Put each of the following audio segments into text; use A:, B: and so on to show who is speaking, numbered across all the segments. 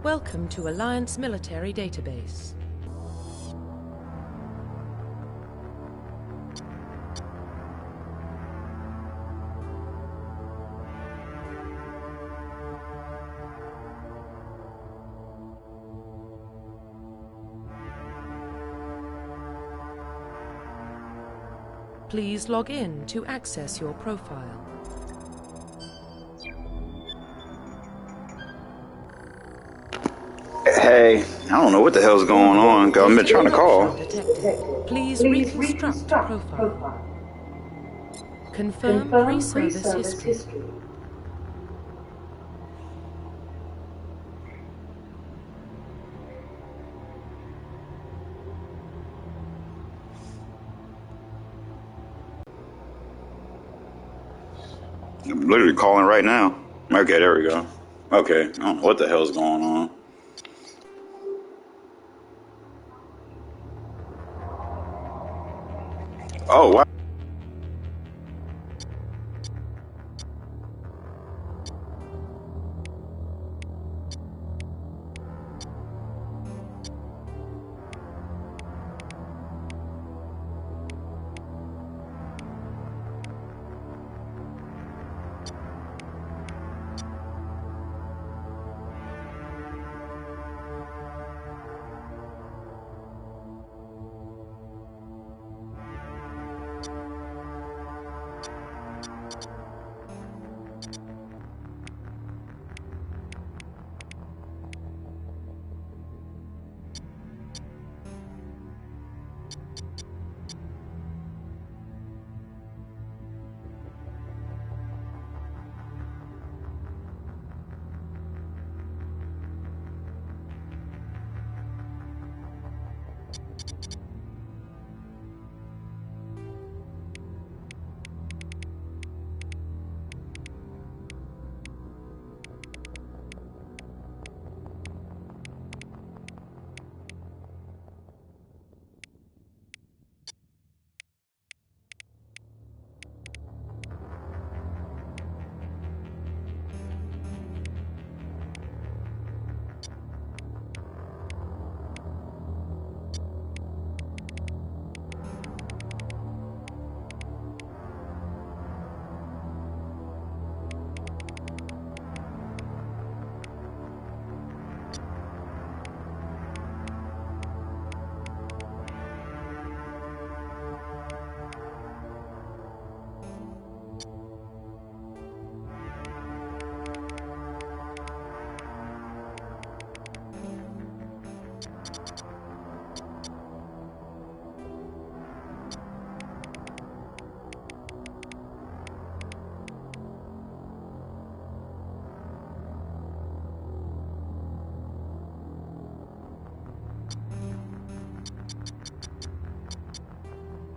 A: Welcome to Alliance Military Database. Please log in to access your profile.
B: Hey, I don't know what the hell's going on. I've been trying to call.
A: Detected. Please reconstruct profile. Confirm pre-service history.
B: I'm literally calling right now. Okay, there we go. Okay, I don't know what the hell's going on. Oh, wow.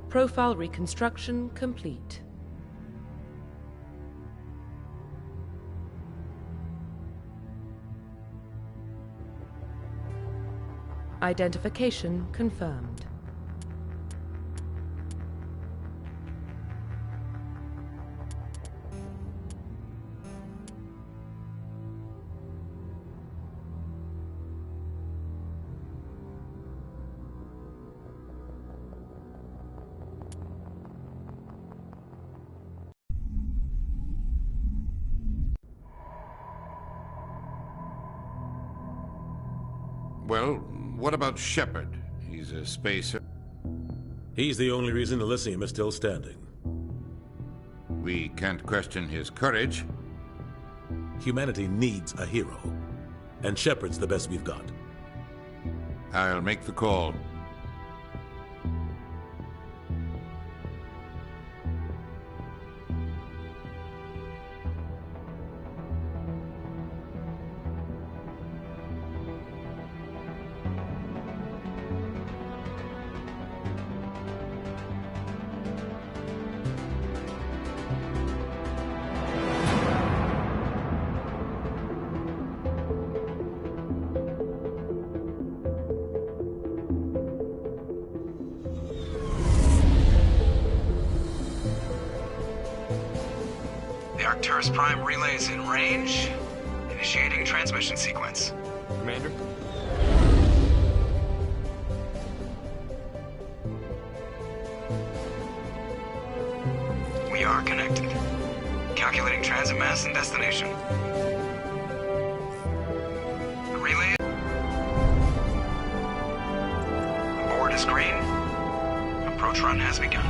A: Profile reconstruction complete. Identification confirmed.
C: Well, what about Shepard? He's a spacer.
D: He's the only reason Elysium is still standing.
C: We can't question his courage.
D: Humanity needs a hero, and Shepard's the best we've got.
C: I'll make the call.
E: The Arcturus Prime relay is in range. Initiating transmission sequence. Commander?
F: We are connected. Calculating transit mass and destination. Relay. Board is green. Approach run has begun.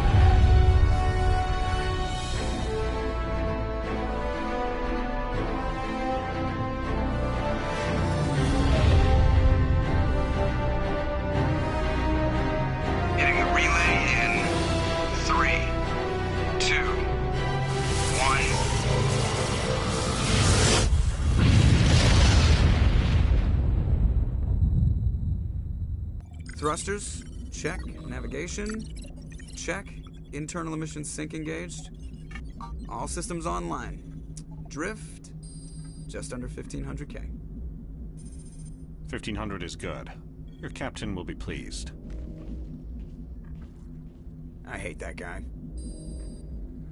F: Hitting the relay in 3, 2, 1. Thrusters, check. Navigation, check. Internal emissions sync engaged. All systems online. Drift, just under 1500K.
G: 1500 is good. Your captain will be pleased.
F: I hate that guy.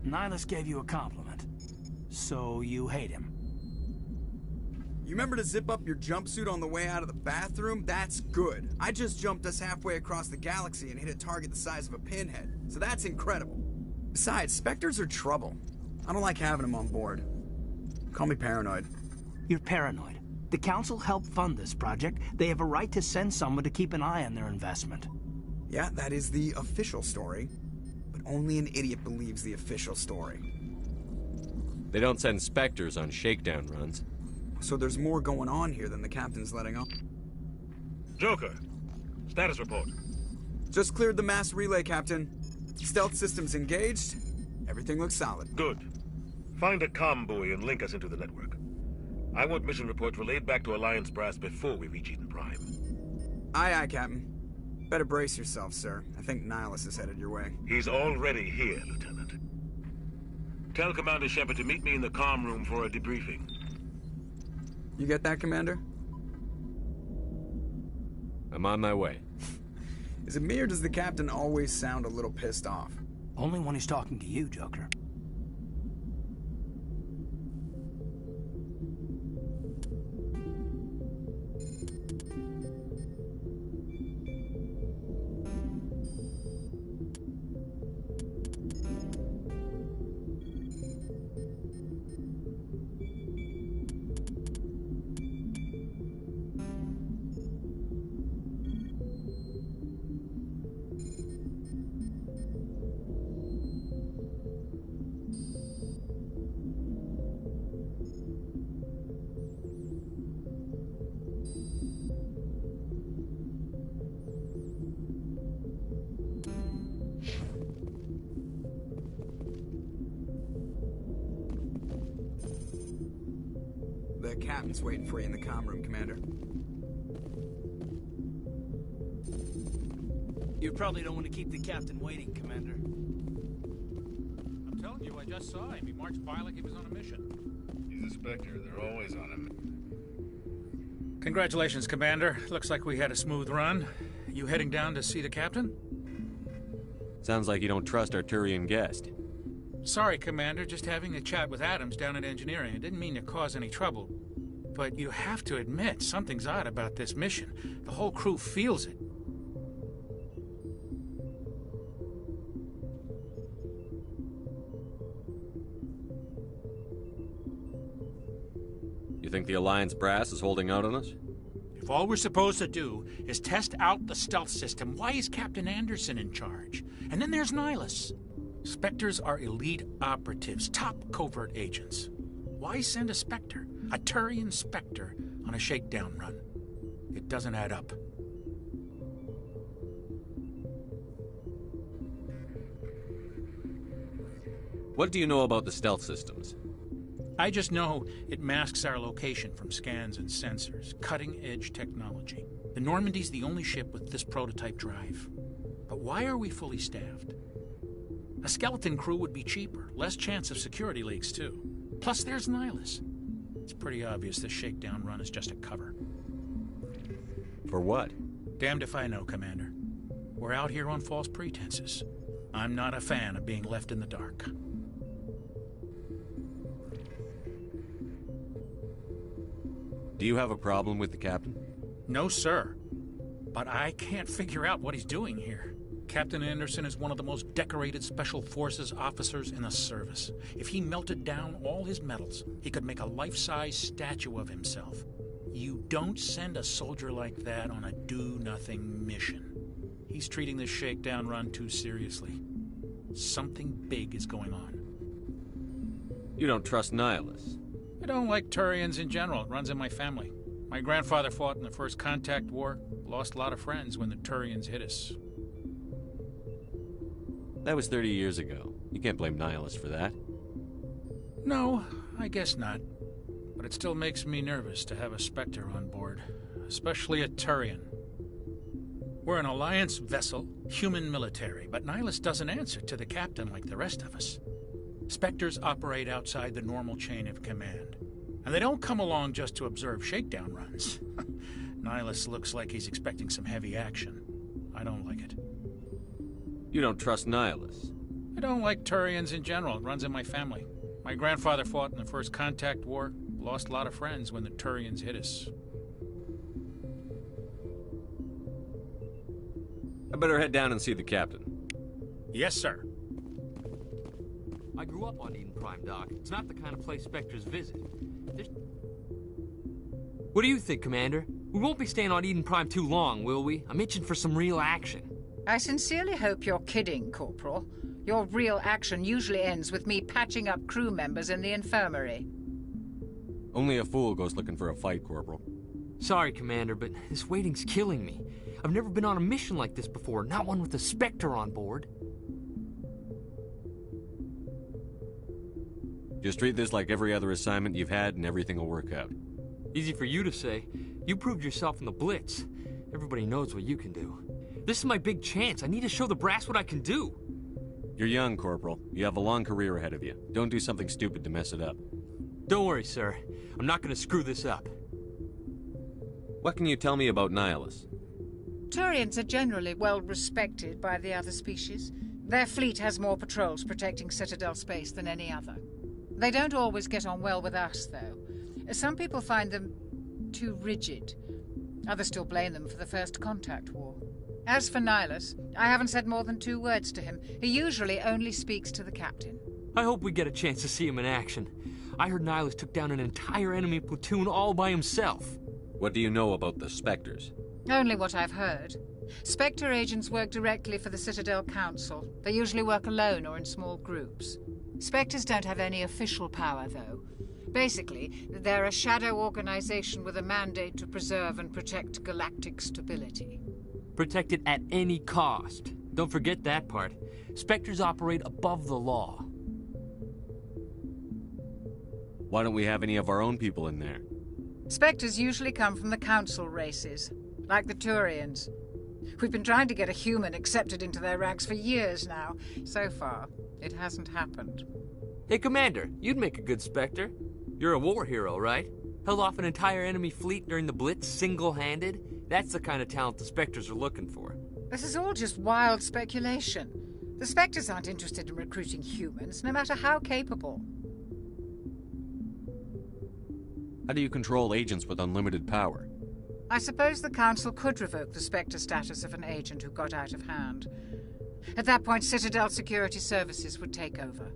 H: Nihilus gave you a compliment. So you hate him.
F: You remember to zip up your jumpsuit on the way out of the bathroom? That's good. I just jumped us halfway across the galaxy and hit a target the size of a pinhead. So that's incredible. Besides, Spectres are trouble. I don't like having them on board. Call me paranoid.
H: You're paranoid. The Council helped fund this project. They have a right to send someone to keep an eye on their investment.
F: Yeah, that is the official story. But only an idiot believes the official story.
E: They don't send Spectres on shakedown runs.
F: So there's more going on here than the captain's letting on.
I: Joker, status report.
F: Just cleared the mass relay, Captain. Stealth systems engaged. Everything looks solid.
I: Good. Find a comm buoy and link us into the network. I want mission reports relayed back to Alliance Brass before we reach Eden Prime.
F: Aye, aye, Captain. Better brace yourself, sir. I think Nihilus is headed your way.
I: He's already here, Lieutenant. Tell Commander Shepard to meet me in the comm room for a debriefing.
F: You get that, Commander?
E: I'm on my way.
F: Is it me or does the Captain always sound a little pissed off?
H: Only when he's talking to you, Joker.
F: The Captain's waiting for you in the comm room, Commander.
H: You probably don't want to keep the Captain waiting, Commander.
J: I'm telling you, I just saw him. He marched by like he was on a mission.
I: He's a Spectre. They're always on him.
J: Congratulations, Commander. Looks like we had a smooth run. You heading down to see the Captain?
E: Sounds like you don't trust our Turian guest.
J: Sorry, Commander. Just having a chat with Adams down at Engineering. I didn't mean to cause any trouble. But you have to admit, something's odd about this mission. The whole crew feels it.
E: You think the Alliance brass is holding out on us?
J: If all we're supposed to do is test out the stealth system, why is Captain Anderson in charge? And then there's Nihilus. Spectres are elite operatives, top covert agents. Why send a Spectre, a Turian Spectre, on a shakedown run? It doesn't add up.
E: What do you know about the stealth systems?
J: I just know it masks our location from scans and sensors. Cutting-edge technology. The Normandy's the only ship with this prototype drive. But why are we fully staffed? A skeleton crew would be cheaper. Less chance of security leaks, too. Plus, there's Nihilus. It's pretty obvious this shakedown run is just a cover.
E: For what?
J: Damned if I know, Commander. We're out here on false pretenses. I'm not a fan of being left in the dark.
E: Do you have a problem with the captain?
J: No, sir. But I can't figure out what he's doing here. Captain Anderson is one of the most decorated Special Forces officers in the service. If he melted down all his medals, he could make a life-size statue of himself. You don't send a soldier like that on a do-nothing mission. He's treating this shakedown run too seriously. Something big is going on.
E: You don't trust Nihilus?
J: I don't like Turians in general. It runs in my family. My grandfather fought in the First Contact War, lost a lot of friends when the Turians hit us.
E: That was 30 years ago. You can't blame Nihilus for that.
J: No, I guess not. But it still makes me nervous to have a Spectre on board, especially a Turian. We're an Alliance vessel, human military, but Nihilus doesn't answer to the captain like the rest of us. Spectres operate outside the normal chain of command. And they don't come along just to observe shakedown runs. Nihilus looks like he's expecting some heavy action. I don't like it.
E: You don't trust Nihilus?
J: I don't like Turians in general. It runs in my family. My grandfather fought in the First Contact War, lost a lot of friends when the Turians hit us.
E: I better head down and see the captain.
J: Yes, sir.
K: I grew up on Eden Prime, Doc. It's not the kind of place Spectres visit. What do you think, Commander? We won't be staying on Eden Prime too long, will we? I'm itching for some real action.
L: I sincerely hope you're kidding, Corporal. Your real action usually ends with me patching up crew members in the infirmary.
E: Only a fool goes looking for a fight, Corporal.
K: Sorry, Commander, but this waiting's killing me. I've never been on a mission like this before, not one with a Spectre on board.
E: Just treat this like every other assignment you've had and everything will work out.
K: Easy for you to say. You proved yourself in the Blitz. Everybody knows what you can do. This is my big chance. I need to show the brass what I can do.
E: You're young, Corporal. You have a long career ahead of you. Don't do something stupid to mess it up.
K: Don't worry, sir. I'm not going to screw this up.
E: What can you tell me about Nihilus?
L: Turians are generally well respected by the other species. Their fleet has more patrols protecting Citadel space than any other. They don't always get on well with us, though. Some people find them too rigid. Others still blame them for the First Contact War. As for Nihilus, I haven't said more than 2 words to him. He usually only speaks to the captain.
K: I hope we get a chance to see him in action. I heard Nihilus took down an entire enemy platoon all by himself.
E: What do you know about the Spectres?
L: Only what I've heard. Spectre agents work directly for the Citadel Council. They usually work alone or in small groups. Spectres don't have any official power, though. Basically, they're a shadow organization with a mandate to preserve and protect galactic stability.
K: Protect it at any cost. Don't forget that part. Spectres operate above the law.
E: Why don't we have any of our own people in there?
L: Spectres usually come from the Council races, like the Turians. We've been trying to get a human accepted into their ranks for years now. So far, it hasn't happened.
K: Hey, Commander, you'd make a good Spectre. You're a war hero, right? Held off an entire enemy fleet during the Blitz single-handed? That's the kind of talent the Spectres are looking for.
L: This is all just wild speculation. The Spectres aren't interested in recruiting humans, no matter how capable.
E: How do you control agents with unlimited power?
L: I suppose the Council could revoke the Spectre status of an agent who got out of hand. At that point, Citadel Security Services would take over.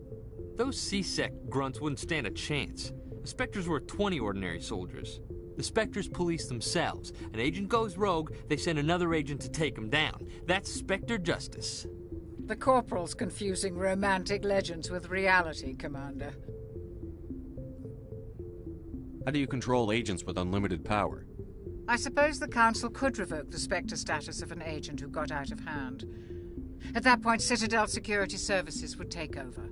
K: Those C-Sec grunts wouldn't stand a chance. The Spectres were 20 ordinary soldiers. The Spectres police themselves. An agent goes rogue, they send another agent to take him down. That's Spectre justice.
L: The Corporal's confusing romantic legends with reality, Commander.
E: How do you control agents with unlimited power?
L: I suppose the Council could revoke the Spectre status of an agent who got out of hand. At that point, Citadel Security Services would take over.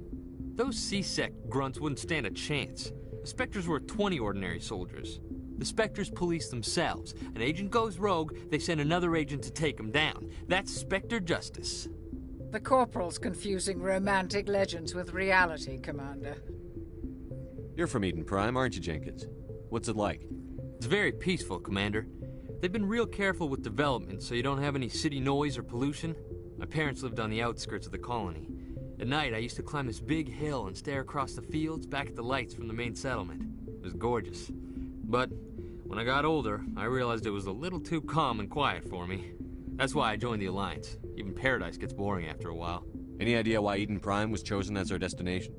K: Those C-Sec grunts wouldn't stand a chance. The Spectres were 20 ordinary soldiers. The Spectres police themselves. An agent goes rogue, they send another agent to take him down. That's Spectre justice.
L: The Corporal's confusing romantic legends with reality, Commander.
E: You're from Eden Prime, aren't you, Jenkins? What's it like?
K: It's very peaceful, Commander. They've been real careful with development, so you don't have any city noise or pollution. My parents lived on the outskirts of the colony. At night, I used to climb this big hill and stare across the fields back at the lights from the main settlement. It was gorgeous. But When I got older, I realized it was a little too calm and quiet for me. That's why I joined the Alliance. Even Paradise gets boring after a while.
E: Any idea why Eden Prime was chosen as our destination?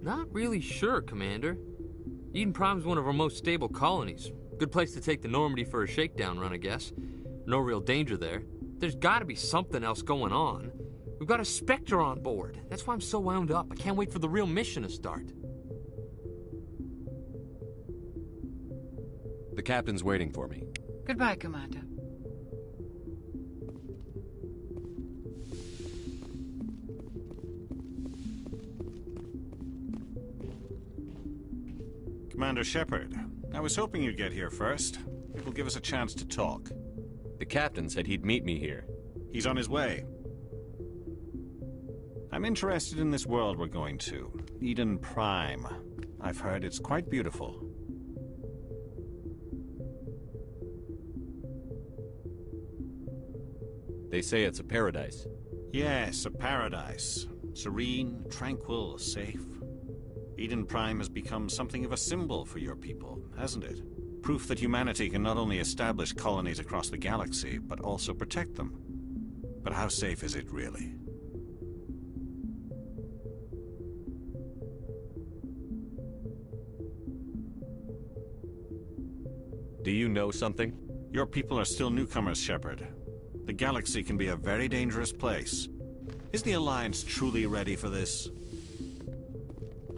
K: Not really sure, Commander. Eden Prime's one of our most stable colonies. Good place to take the Normandy for a shakedown run, I guess. No real danger there. There's gotta be something else going on. We've got a Spectre on board. That's why I'm so wound up. I can't wait for the real mission to start.
E: The captain's waiting for me.
L: Goodbye, Commander.
G: Commander Shepard, I was hoping you'd get here first. It will give us a chance to talk.
E: The captain said he'd meet me here.
G: He's on his way. I'm interested in this world we're going to, Eden Prime. I've heard it's quite beautiful.
E: They say it's a paradise.
G: Yes, a paradise. Serene, tranquil, safe. Eden Prime has become something of a symbol for your people, hasn't it? Proof that humanity can not only establish colonies across the galaxy, but also protect them. But how safe is it, really?
E: Do you know something?
G: Your people are still newcomers, Shepard. The galaxy can be a very dangerous place. Is the Alliance truly ready for this?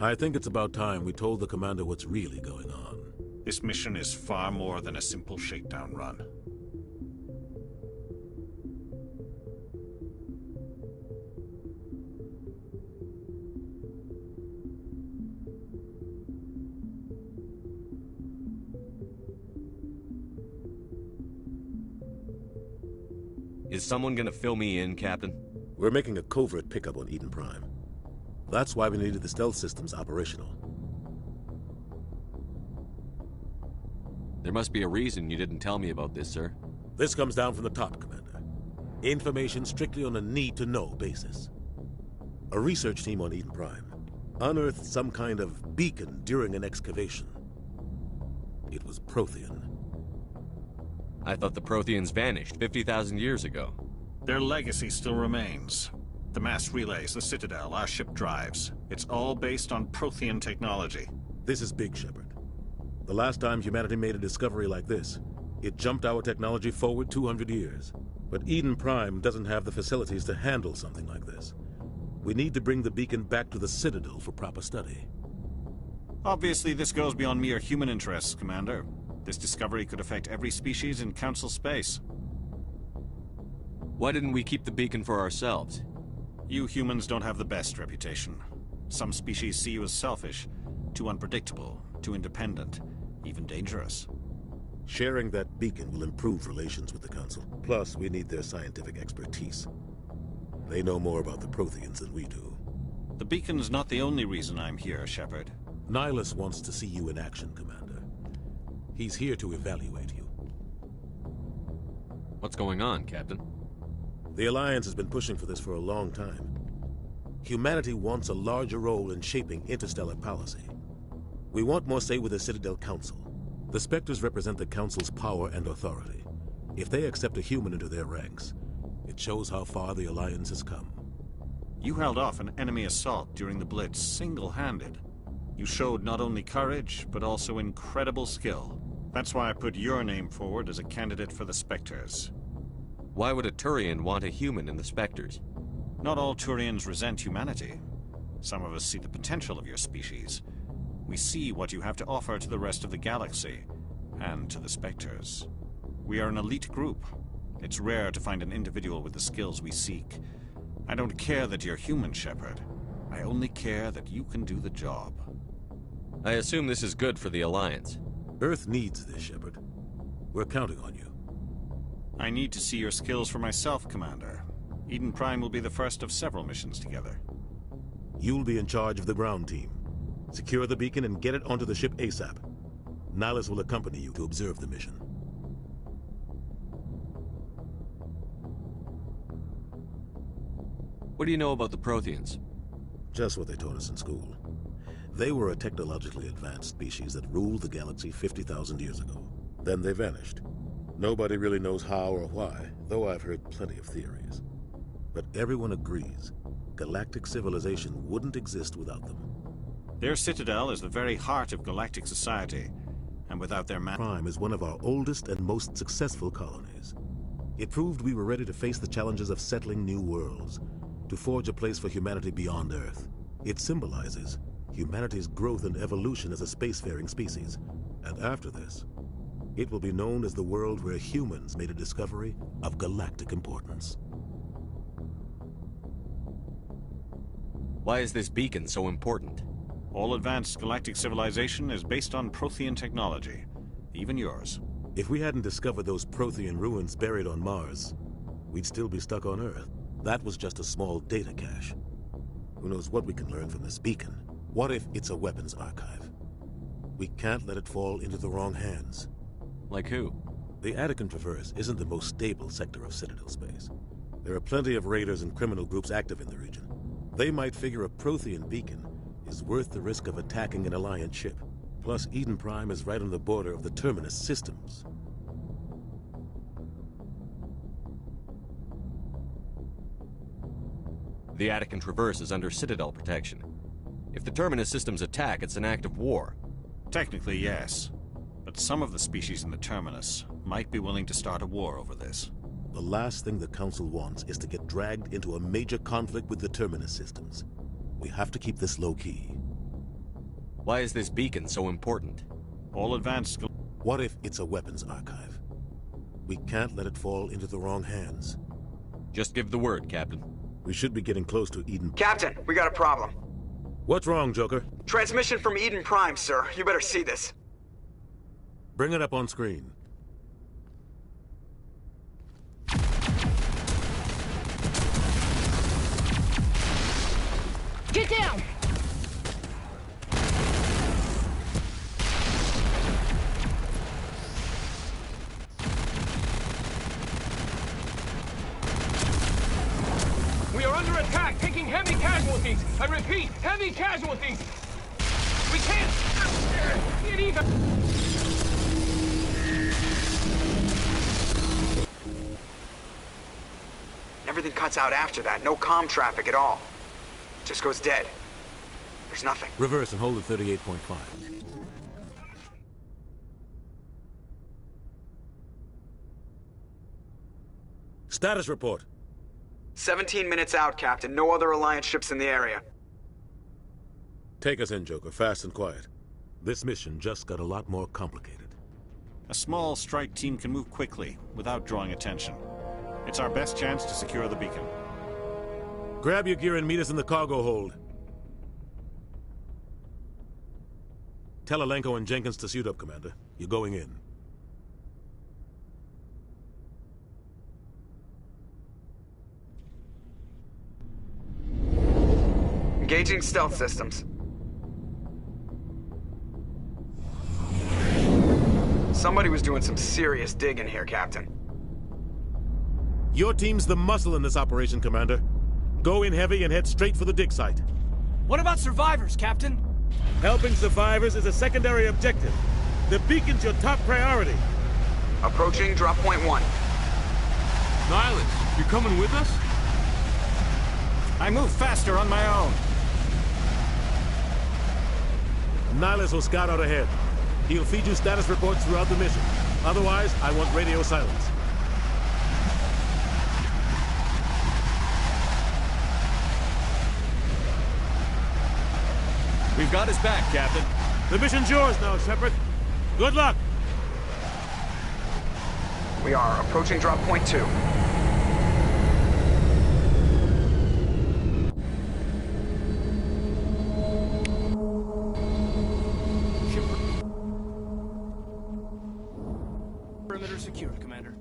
D: I think it's about time we told the commander what's really going on.
G: This mission is far more than a simple shakedown run.
E: Is someone gonna fill me in, Captain?
D: We're making a covert pickup on Eden Prime. That's why we needed the stealth systems operational.
E: There must be a reason you didn't tell me about this, sir.
D: This comes down from the top, Commander. Information strictly on a need-to-know basis. A research team on Eden Prime unearthed some kind of beacon during an excavation. It was Prothean.
E: I thought the Protheans vanished 50,000 years ago.
G: Their legacy still remains. The mass relays, the Citadel, our ship drives. It's all based on Prothean technology.
D: This is big, Shepard. The last time humanity made a discovery like this, it jumped our technology forward 200 years. But Eden Prime doesn't have the facilities to handle something like this. We need to bring the beacon back to the Citadel for proper study.
G: Obviously, this goes beyond mere human interests, Commander. This discovery could affect every species in Council space.
E: Why didn't we keep the beacon for ourselves?
G: You humans don't have the best reputation. Some species see you as selfish, too unpredictable, too independent, even dangerous.
D: Sharing that beacon will improve relations with the Council. Plus, we need their scientific expertise. They know more about the Protheans than we do.
G: The beacon's not the only reason I'm here, Shepard.
D: Nihilus wants to see you in action, Commander. He's here to evaluate you.
E: What's going on, Captain?
D: The Alliance has been pushing for this for a long time. Humanity wants a larger role in shaping interstellar policy. We want more say with the Citadel Council. The Spectres represent the Council's power and authority. If they accept a human into their ranks, it shows how far the Alliance has come.
G: You held off an enemy assault during the Blitz single-handed. You showed not only courage, but also incredible skill. That's why I put your name forward as a candidate for the Spectres.
E: Why would a Turian want a human in the Spectres?
G: Not all Turians resent humanity. Some of us see the potential of your species. We see what you have to offer to the rest of the galaxy, and to the Spectres. We are an elite group. It's rare to find an individual with the skills we seek. I don't care that you're human, Shepard. I only care that you can do the job.
E: I assume this is good for the Alliance.
D: Earth needs this, Shepard. We're counting on you.
G: I need to see your skills for myself, Commander. Eden Prime will be the first of several missions together.
D: You'll be in charge of the ground team. Secure the beacon and get it onto the ship ASAP. Nihilus will accompany you to observe the mission.
E: What do you know about the Protheans?
D: Just what they taught us in school. They were a technologically advanced species that ruled the galaxy 50,000 years ago. Then they vanished. Nobody really knows how or why, though I've heard plenty of theories. But everyone agrees galactic civilization wouldn't exist without them.
G: Their citadel is the very heart of galactic society, and without their
D: Prime is one of our oldest and most successful colonies. It proved we were ready to face the challenges of settling new worlds, to forge a place for humanity beyond Earth. It symbolizes humanity's growth and evolution as a spacefaring species. And after this, it will be known as the world where humans made a discovery of galactic importance.
E: Why is this beacon so important?
G: All advanced galactic civilization is based on Prothean technology, even yours.
D: If we hadn't discovered those Prothean ruins buried on Mars, we'd still be stuck on Earth. That was just a small data cache. Who knows what we can learn from this beacon? What if it's a weapons archive? We can't let it fall into the wrong hands.
E: Like who?
D: The Attican Traverse isn't the most stable sector of Citadel space. There are plenty of raiders and criminal groups active in the region. They might figure a Prothean beacon is worth the risk of attacking an Alliance ship. Plus, Eden Prime is right on the border of the Terminus systems.
E: The Attican Traverse is under Citadel protection. If the Terminus systems attack, it's an act of war.
G: Technically, yes. But some of the species in the Terminus might be willing to start a war over this.
D: The last thing the Council wants is to get dragged into a major conflict with the Terminus systems. We have to keep this low-key.
E: Why is this beacon so important?
G: All advanced...
D: What if it's a weapons archive? We can't let it fall into the wrong hands.
E: Just give the word, Captain.
D: We should be getting close to Eden.
F: Captain, we got a problem.
D: What's wrong, Joker?
F: Transmission from Eden Prime, sir. You better see this.
D: Bring it up on screen.
M: Get down!
N: We are under attack, taking heavy casualties. I repeat, heavy casualties. We can't get even.
F: Everything cuts out after that. No comm traffic at all. Just goes dead. There's nothing.
D: Reverse and hold at 38.5. Status report.
F: 17 minutes out, Captain. No other Alliance ships in the area.
D: Take us in, Joker, fast and quiet. This mission just got a lot more complicated.
G: A small strike team can move quickly, without drawing attention. It's our best chance to secure the beacon.
D: Grab your gear and meet us in the cargo hold. Tell Alenko and Jenkins to suit up, Commander. You're going in.
F: Engaging stealth systems. Somebody was doing some serious digging here, Captain.
D: Your team's the muscle in this operation, Commander. Go in heavy and head straight for the dig site.
M: What about survivors, Captain?
D: Helping survivors is a secondary objective. The beacon's your top priority.
F: Approaching drop point 1.
K: Nihilus, you're coming with us?
G: I move faster on my own.
D: Nihilus will scout out ahead. He'll feed you status reports throughout the mission. Otherwise, I want radio silence.
E: We've got his back, Captain.
D: The mission's yours now, Shepard. Good luck!
F: We are approaching drop point 2.
M: Perimeter secured, Commander.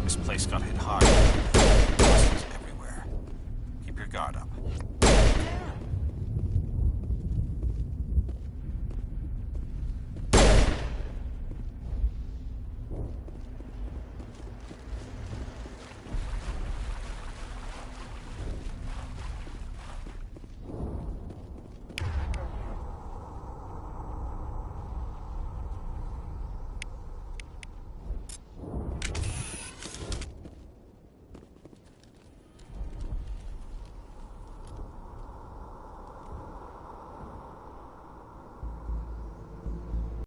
G: This place got hit hard.